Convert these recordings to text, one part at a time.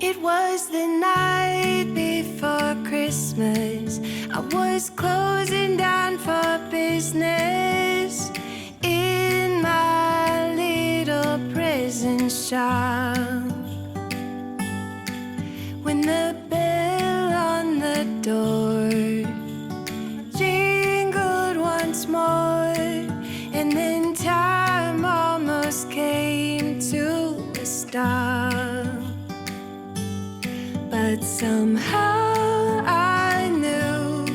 It was the night before Christmas. I was closing down for business in my little prison shop when the bell on the door jingled once more, and then time almost came to a stop. But somehow I knew,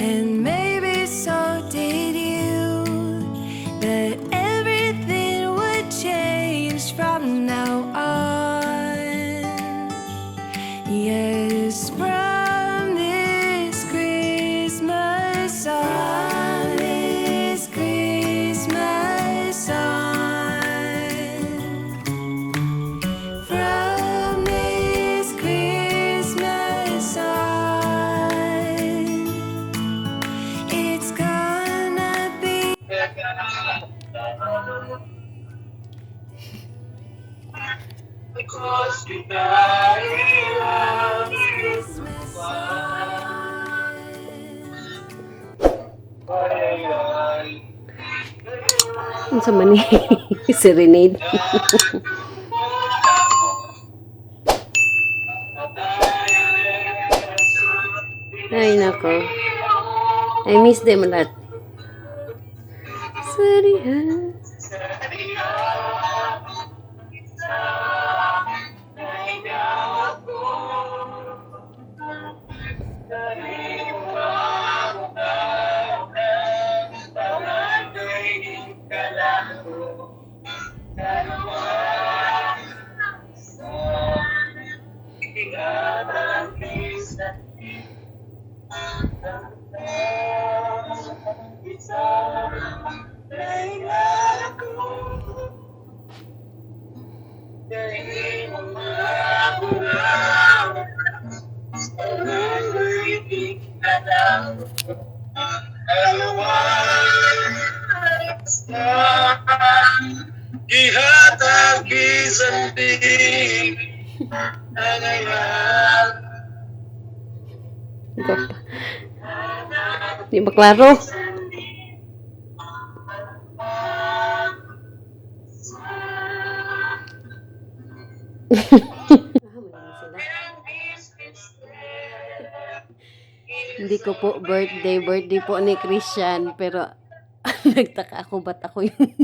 and maybe so did you, that everything would change from now on. Yes, from this Christmas on, this Christmas on, from this Christmas on, it's gonna be Because tonight love Christmas on. Ano sa mani? Serenade. Ay, nako. I miss them a lot. Sarihan. Ihatag isang tingin na ngayon. Ito pa. Di ba klaro? Hindi ko po birthday po ni Christian, pero nagtaka ako ba't ako yung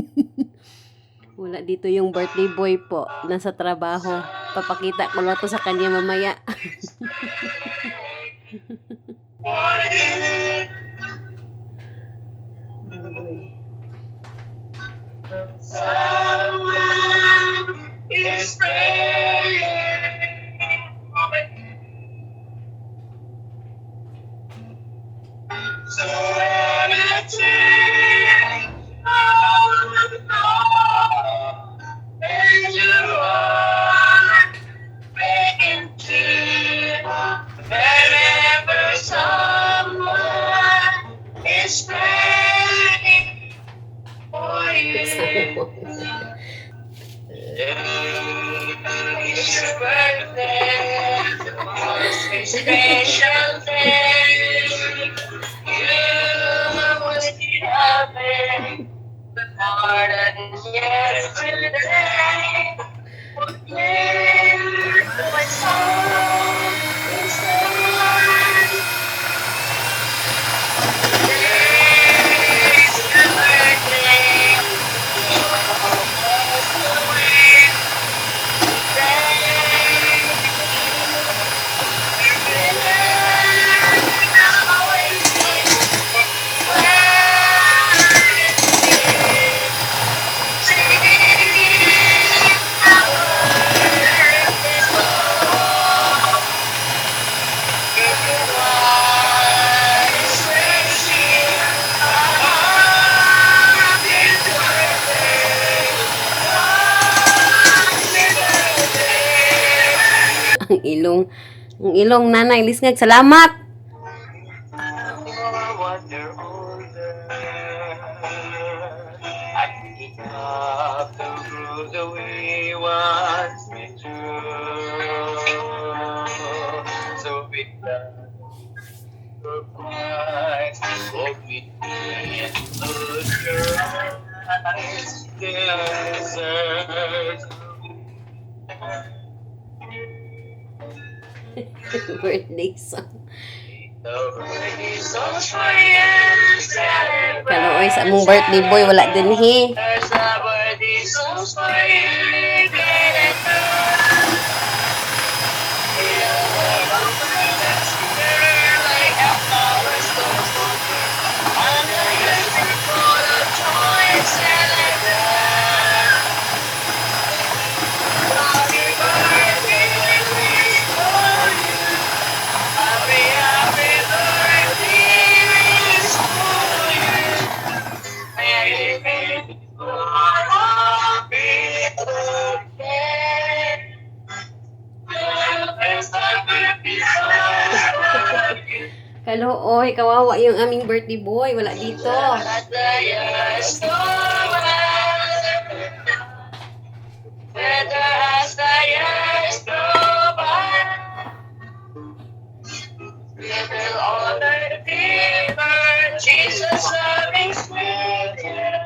wala dito yung birthday boy po, nasa trabaho. Papakita ko lang to sa kanya mamaya. Is praying. So when I take all the thought and you are making clear wherever someone is praying for you. It's your birthday, the most special day. You must be happy, but more than yesterday. My soul is alive. Today's your birthday. Almost away. Ang ilong nanay lisngag salamat. Wonder older, I pick up the rules that we once made true. Hold me and close your eyes. Desert. Birthday song. The songs for you celebrate. Kaloy sa among birthday boy, wala din he. There's a birthday songs for you. Get it through. Feel the love like a flower starts to bloom. Under your tree full of joy and celebrate. Happy birthday to you. Happy, happy birthday to you. Happy birthday. Kalooy, kawawa yung aming birthday boy, wala dito. As the years go by, better as the years go by, we will honor the giver, Jesus loving Savior.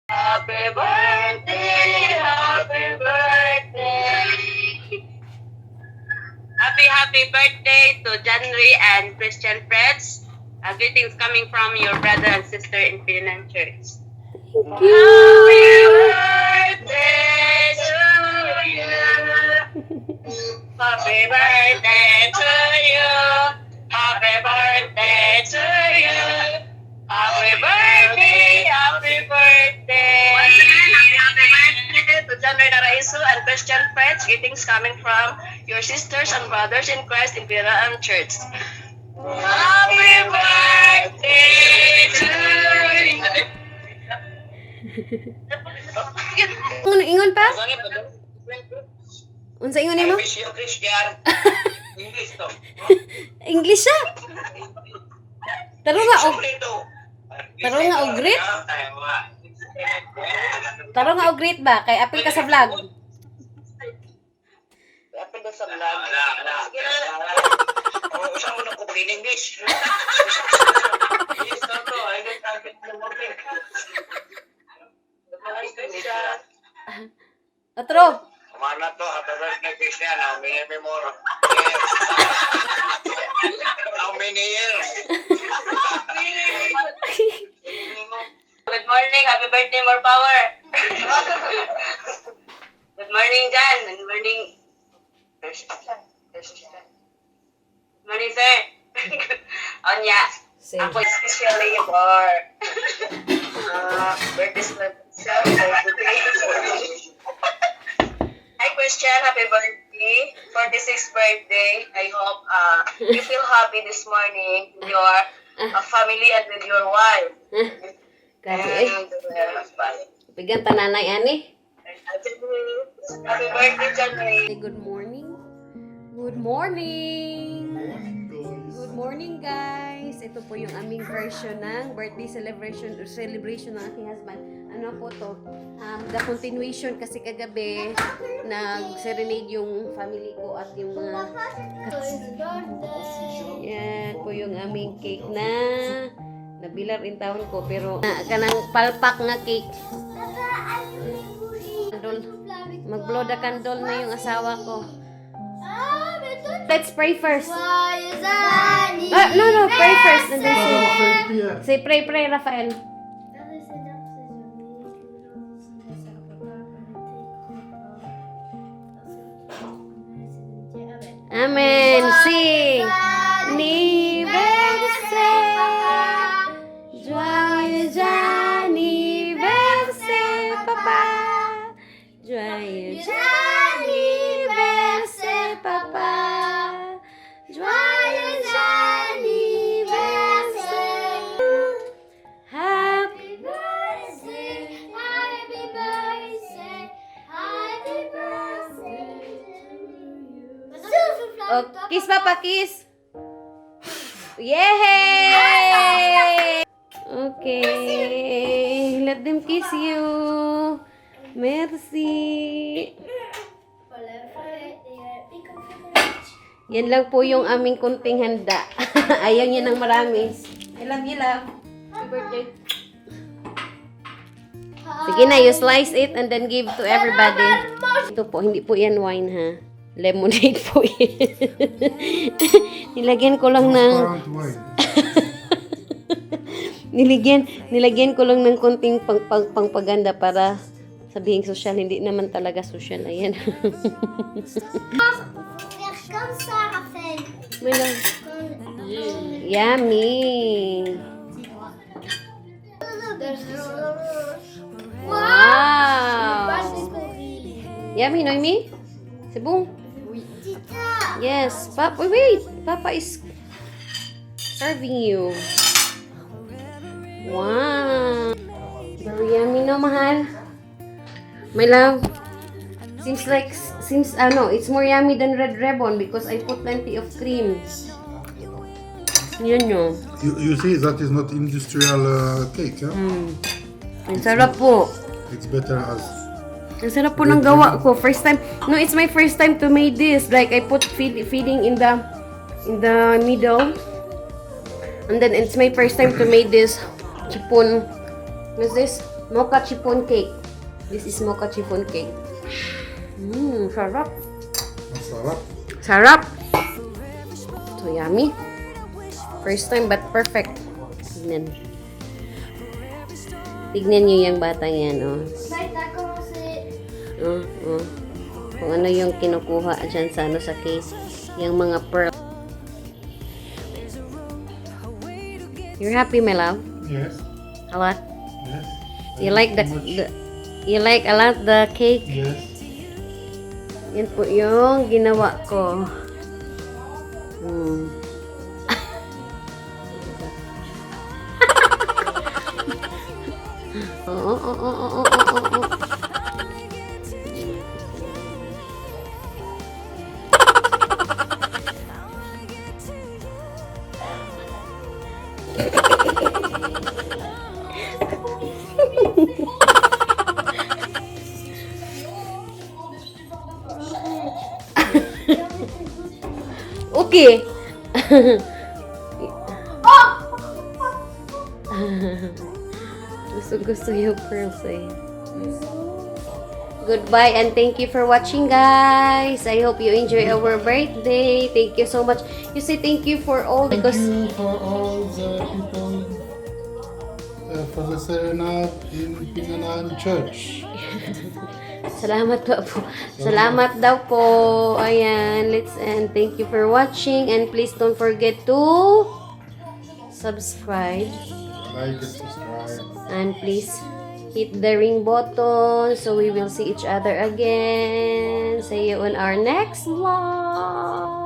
Happy birthday, happy birthday. Happy birthday to January and Christian friends. Greetings coming from your brother and sister in Pinas Church. Happy birthday to you. Happy birthday to you. Happy birthday to you. Happy birthday, happy birthday. Once again, happy birthday to January and Christian friends. Greetings coming from your sisters and brothers in Christ in Pinas Church. Happy birthday to you. Ingon pa? Unsa ingon nimo? I wish you Christian. English to. English siya. Taro nga og Taro nga og greet. Taro nga og greet ba kay apil ka sa vlog. Apil ka sa vlog. Sige na. Usap mo na ko in English. Yes, to. I don't have it in the morning. Atro. Mana to, happy birthday Christian. How many more? How many years? Good morning, happy birthday, more power. Good morning, Jan. Good morning. Good morning, sir. Onya. Ako especially for birthday celebration. Hi, Christian. Happy birthday. 46th birthday. I hope you feel happy this morning with your family and with your wife. Grabe. And husband. Bigan tananay ani. Happy birthday, January. Good morning. Good morning. Good morning, guys. Ito po yung aming version ng birthday celebration ng aking husband. Ano po to? The continuation kasi kagabi nag-serenade yung family ko at yung mga yan po yung aming cake na nabilar in town ko pero kanang palpak nga cake. Mag-blow the candle na yung asawa ko. Let's pray first. No, pray first. Say pray, Rafael. Amen. Sing. Anniversaire. Joyeux anniversaire, papa. Joyeux anniversaire, papa. Joyeux anniversaire. Happy birthday. Happy birthday, happy birthday to you. Oh, kiss papa, kiss. Yay! Okay, let them kiss you. Merci. Yan lang po yung aming kunting handa. Ayaw niya ng marami. I love you, love. Happy birthday. Sige na, you slice it and then give to everybody. Ito po, hindi po yan wine ha. Lemonade po yan. Nilagyan ko lang ng... Transparent wine. nilagyan ko lang ng konting pangpaganda para sabihin social. Hindi naman talaga social. Ayan. Comme ça, Raphaël. Melo. Yummy. Wow. Yummy, Noemi? C'est bon? Tita. Yes. Papa, wait. Papa is serving you. Wow. Very yummy, no, mahal? My love. Seems it's more yummy than red ribbon because I put plenty of cream. Yun yun. You see, that is not industrial cake, huh? Ang sarap po. It's better as... Ang sarap po ng gawa ko. First time. No, it's my first time to make this. Like, I put feeding in the middle. And then, it's my first time to make this chipon. What's this? Mocha chipon cake. This is mocha chipon cake. Sarap. Sarap. Sarap. So yummy. First time but perfect. Tignan. Tignan nyo yung batang yan, oh. Bye, t'as commencé. Oh. Kung ano yung kinukuha dyan sa sa cake. Yung mga pearl. You're happy, my love? Yes. A lot? Yes. You like you like a lot the cake? Yes. Yan po yung ginawa ko. Oh. Okay. Gusto yung pearls eh. Goodbye and thank you for watching, guys. I hope you enjoy our birthday. Thank you so much. You say thank you for all because Thank you for all the people for the serenade in Pinas Church. salamat po. Salamat daw po. Ayan, let's end. Thank you for watching and please don't forget to subscribe Like and subscribe. and please hit the ring button so we will see each other again. See you on our next vlog.